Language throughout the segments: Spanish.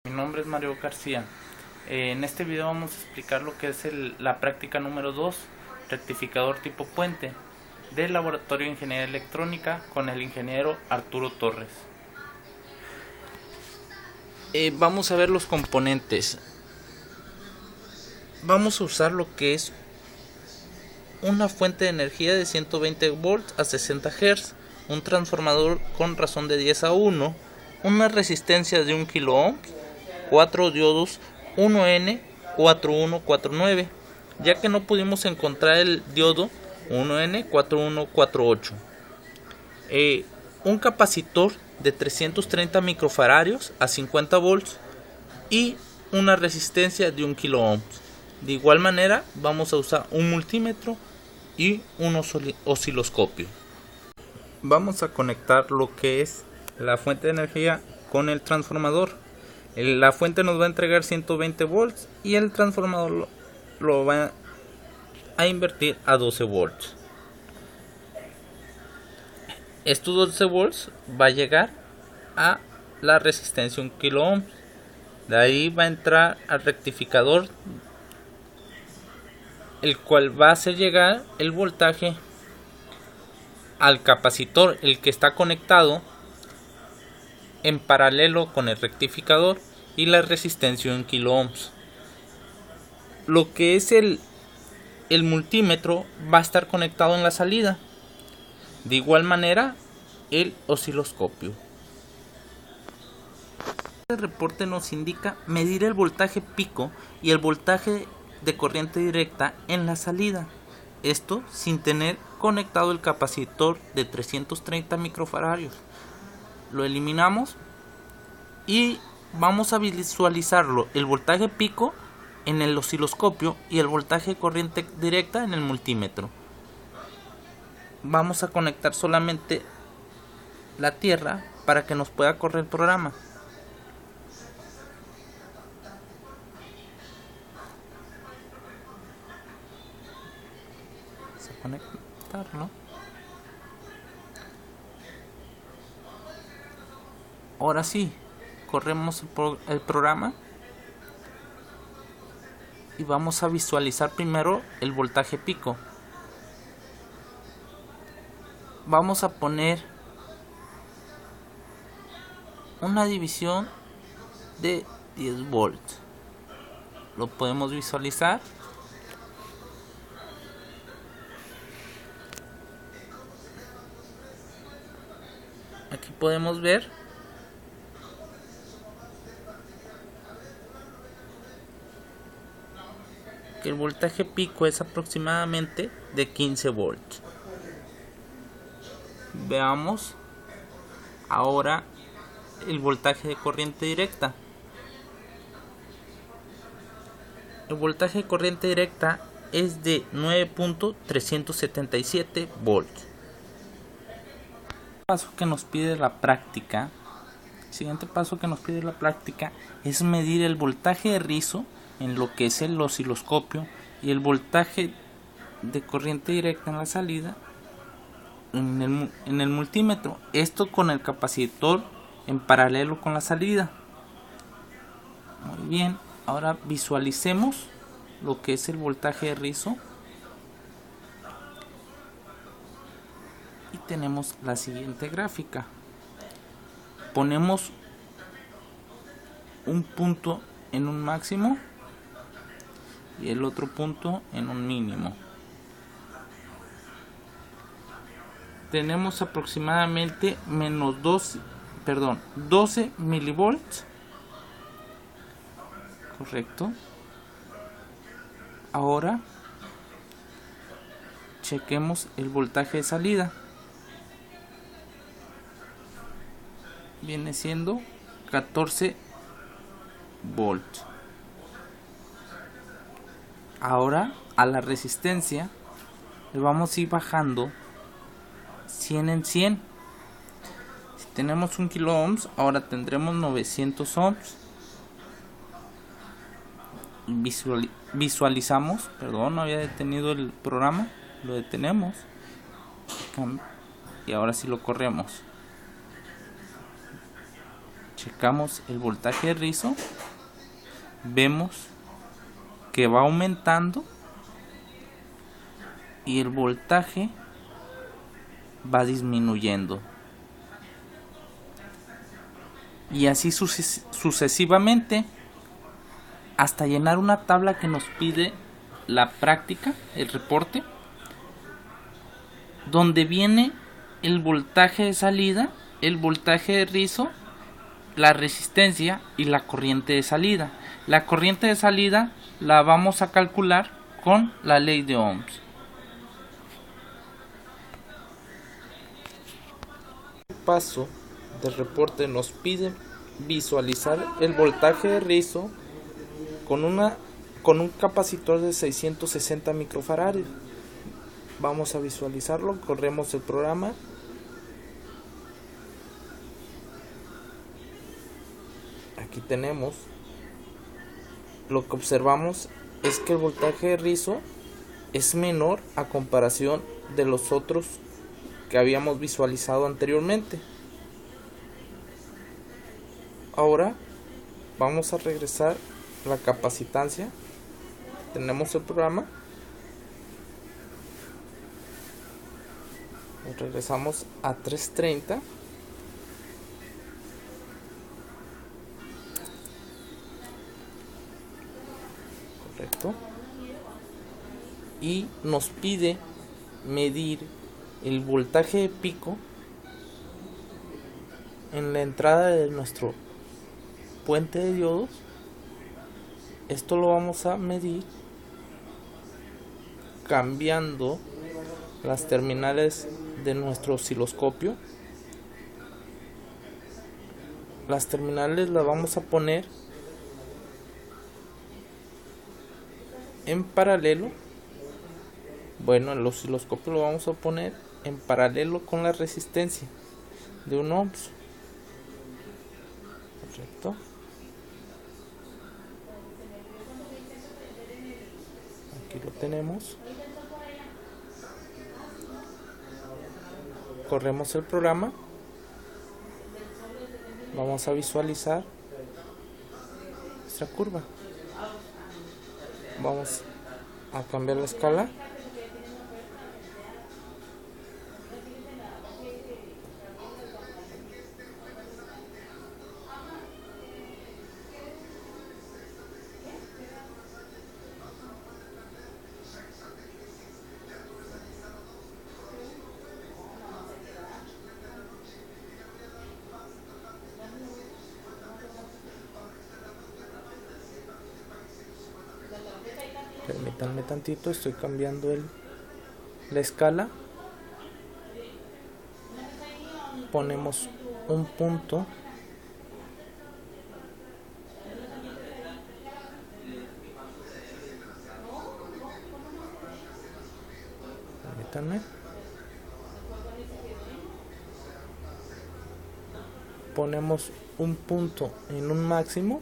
Mi nombre es Mario García. En este video vamos a explicar lo que es la práctica número 2, rectificador tipo puente, del Laboratorio de Ingeniería Electrónica con el ingeniero Arturo Torres. Vamos a ver los componentes. Vamos a usar lo que es una fuente de energía de 120 volts a 60 Hz, un transformador con razón de 10:1, una resistencia de 1 kΩ, 4 diodos 1N4149, ya que no pudimos encontrar el diodo 1N4148, un capacitor de 330 microfaradios a 50 volts y una resistencia de 1 kΩ. De igual manera vamos a usar un multímetro y un osciloscopio. Vamos a conectar lo que es la fuente de energía con el transformador. La fuente nos va a entregar 120 volts y el transformador lo va a invertir a 12 volts. Estos 12 volts va a llegar a la resistencia 1 kΩ. De ahí va a entrar al rectificador, el cual va a hacer llegar el voltaje al capacitor, el que está conectado en paralelo con el rectificador, y la resistencia en kΩ. Lo que es el multímetro va a estar conectado en la salida. De igual manera el osciloscopio. El reporte nos indica medir el voltaje pico y el voltaje de corriente directa en la salida. Esto sin tener conectado el capacitor de 330 microfaradios. Lo eliminamos y vamos a visualizarlo, el voltaje pico en el osciloscopio y el voltaje de corriente directa en el multímetro. Vamos a conectar solamente la tierra para que nos pueda correr el programa. Vamos a conectarlo. Ahora sí, corremos el programa y vamos a visualizar primero el voltaje pico. Vamos a poner una división de 10 volts. Lo podemos visualizar. Aquí podemos ver que el voltaje pico es aproximadamente de 15 volts. Veamos ahora el voltaje de corriente directa. El voltaje de corriente directa es de 9.377 volts. El paso que nos pide la práctica, el siguiente paso que nos pide la práctica es medir el voltaje de rizo en lo que es el osciloscopio y el voltaje de corriente directa en la salida en el multímetro. Esto con el capacitor en paralelo con la salida. Muy bien, ahora visualicemos lo que es el voltaje de rizo y tenemos la siguiente gráfica. Ponemos un punto en un máximo y el otro punto en un mínimo. Tenemos aproximadamente menos 12 milivolts. Correcto. Ahora chequemos el voltaje de salida. Viene siendo 14 volts. Ahora a la resistencia le vamos a ir bajando 100 en 100. Si tenemos 1 kilo ohms, ahora tendremos 900 ohms. Visualizamos, perdón, no había detenido el programa, lo detenemos y ahora sí lo corremos. checamos el voltaje de rizo, vemos que va aumentando y el voltaje va disminuyendo, y así sucesivamente hasta llenar una tabla que nos pide la práctica, el reporte, donde viene el voltaje de salida, el voltaje de rizo, la resistencia y la corriente de salida. La corriente de salida la vamos a calcular con la ley de Ohms. El paso del reporte nos pide visualizar el voltaje de rizo con un capacitor de 660 microfaradios. Vamos a visualizarlo, corremos el programa. Aquí tenemos, lo que observamos es que el voltaje de rizo es menor a comparación de los otros que habíamos visualizado anteriormente. Ahora vamos a regresar a la capacitancia. Tenemos el programa. Regresamos a 330. Correcto. Y nos pide medir el voltaje de pico en la entrada de nuestro puente de diodos. Esto lo vamos a medir cambiando las terminales de nuestro osciloscopio. Las terminales las vamos a poner en paralelo. Bueno, el osciloscopio lo vamos a poner en paralelo con la resistencia de 1 ohms. Correcto. Aquí lo tenemos. Corremos el programa. Vamos a visualizar nuestra curva. Vamos a cambiar la escala. Permítanme tantito, estoy cambiando la escala. Ponemos un punto. Permítanme. Ponemos un punto en un máximo.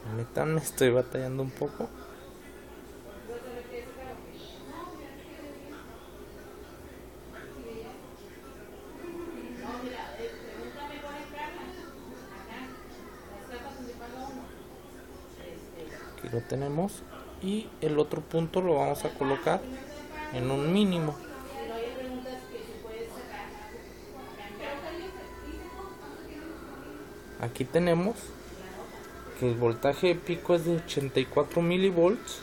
Permítanme, estoy batallando un poco. Aquí lo tenemos. Y el otro punto lo vamos a colocar en un mínimo. Aquí tenemos que el voltaje de pico es de 84 milivolts,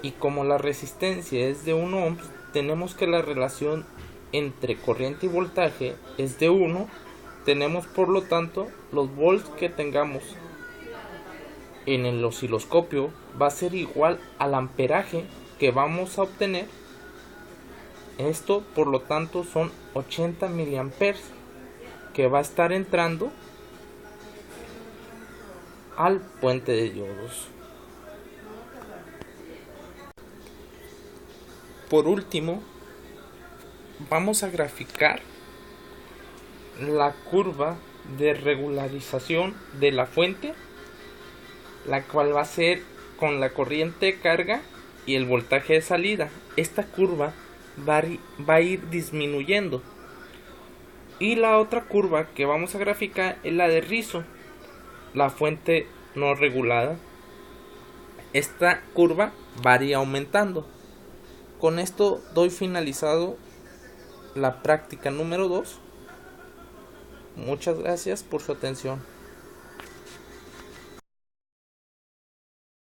y como la resistencia es de 1 ohms, tenemos que la relación entre corriente y voltaje es de 1. Tenemos por lo tanto los volts que tengamos en el osciloscopio va a ser igual al amperaje que vamos a obtener. Esto por lo tanto son 80 miliamperes que va a estar entrando al puente de diodos. por último, vamos a graficar la curva de regularización de la fuente, la cual va a ser con la corriente de carga y el voltaje de salida. Esta curva va a ir disminuyendo. Y la otra curva que vamos a graficar es la de rizo, la fuente no regulada. Esta curva va a ir aumentando. Con esto doy finalizado la práctica número 2. Muchas gracias por su atención.